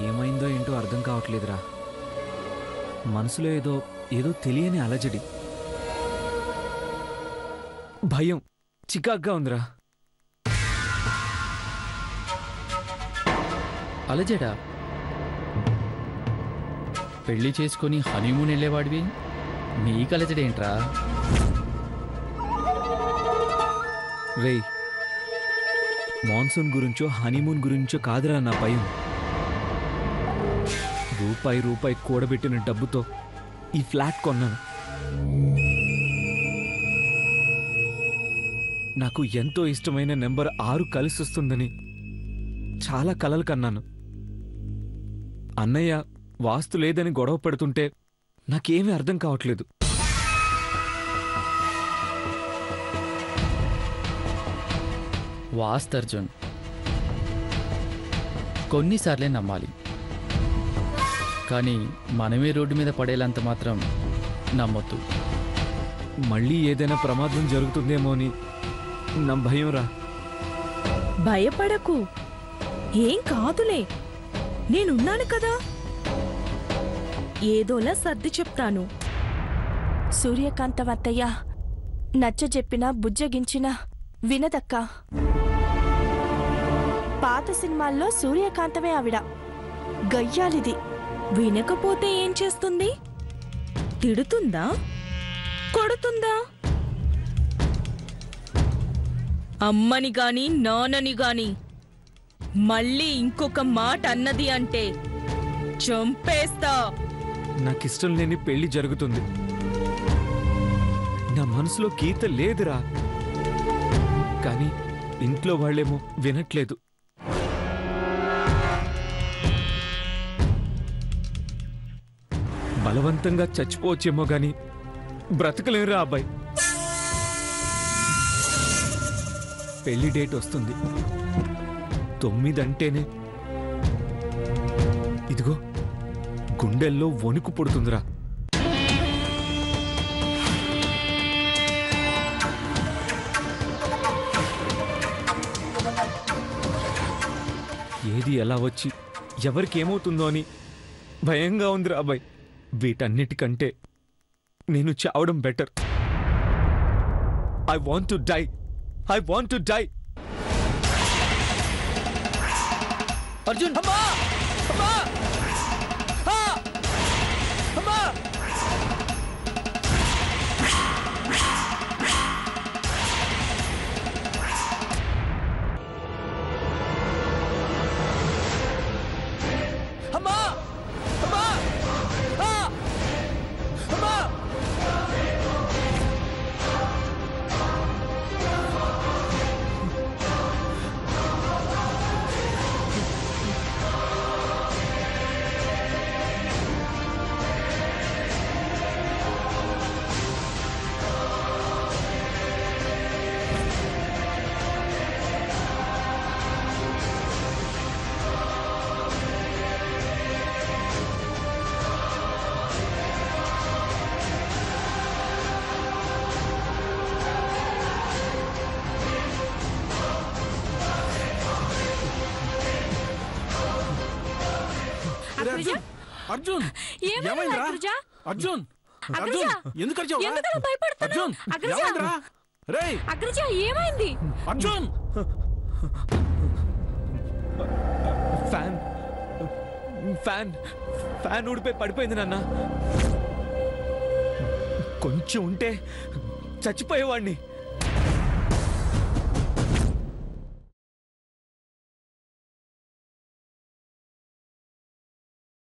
ఏమైందో ఏంటో అర్థం కావట్లేదురా. మనసులో ఏదో ఏదో తెలియని అలజడి, భయం, చికాగ్గా ఉందిరా. అలజడా? పెళ్లి చేసుకొని హనీమూన్ వెళ్ళేవాడివి, నీకు అలజడేంట్రా? రేయ్, మాన్సూన్ గురించో హనీమూన్ గురించో కాదురా నా భయం. రూపాయి రూపాయి కూడబెట్టిన డబ్బుతో ఈ ఫ్లాట్ కొన్నాను. నాకు ఎంతో ఇష్టమైన నెంబర్ 6 కలిసొస్తుందని చాలా కలలు కన్నాను. అన్నయ్య వాస్తు లేదని గొడవ పెడుతుంటే నాకేమీ అర్థం కావట్లేదు. వాస్తు అర్జున్, కొన్నిసార్లే నమ్మాలి, కానీ మనమే రోడ్డు మీద పడేలంత మాత్రం నమ్మొద్దు. మళ్ళీ ఏదైనా ప్రమాదం జరుగుతుందేమో అని నా భయం రా. భయపడకు, ఏం కాదులే, నేనున్నాను కదా. ఏదోలా సర్ది చెప్తాను. సూర్యకాంతవత్తయ్య నచ్చజెప్పినా బుజ్జగించినా వినదక్కా. పాత సినిమాల్లో సూర్యకాంతమే ఆవిడ, గయ్యాలిది. వినకపోతే ఏం చేస్తుంది? తిడుతుందా? కొడుతుందా? అమ్మని గాని నాన్నని గాని మళ్ళీ ఇంకొక మాట అన్నది అంటే చంపేస్తా. నాకిష్టం లేని పెళ్లి జరుగుతుంది. నా మనసులో గీత లేదురా. కానీ ఇంట్లో వాళ్ళేమో వినట్లేదు. బలవంతంగా చచ్చిపోవచ్చేమో గాని బ్రతకలేరురా అబ్బాయి. పెళ్లి డేట్ వస్తుంది. 9 అంటేనే ఇదిగో గుండెల్లో వణుకు పుడుతుందిరా. ఏది ఎలా వచ్చి ఎవరికి ఏమవుతుందో అని భయంగా ఉందిరా అబ్బాయి. వీటన్నిటికంటే నేను చావడం better. I want to die. I want to die. Arjun, అమ్మా! అమ్మా! ఆ! అమ్మా! అమ్మా! అమ్మా! ఆ! అమ్మా! అర్జున్, ఏమైందిరా? అర్జున్, అగ్రజ! ఎందుకు అరిచావు? ఎందుకలా భయపడుతున్నావ్? అర్జున్, అగ్రజ! ఏమైందిరా? రేయ్ అగ్రజ, ఏమైంది? అర్జున్! ఫ్యాన్ ఫ్యాన్ ఫ్యాన్ ఊడిపోయి పడిపోయింది నాన్న. కొంచెం ఉంటే చచ్చిపోయేవాడిని.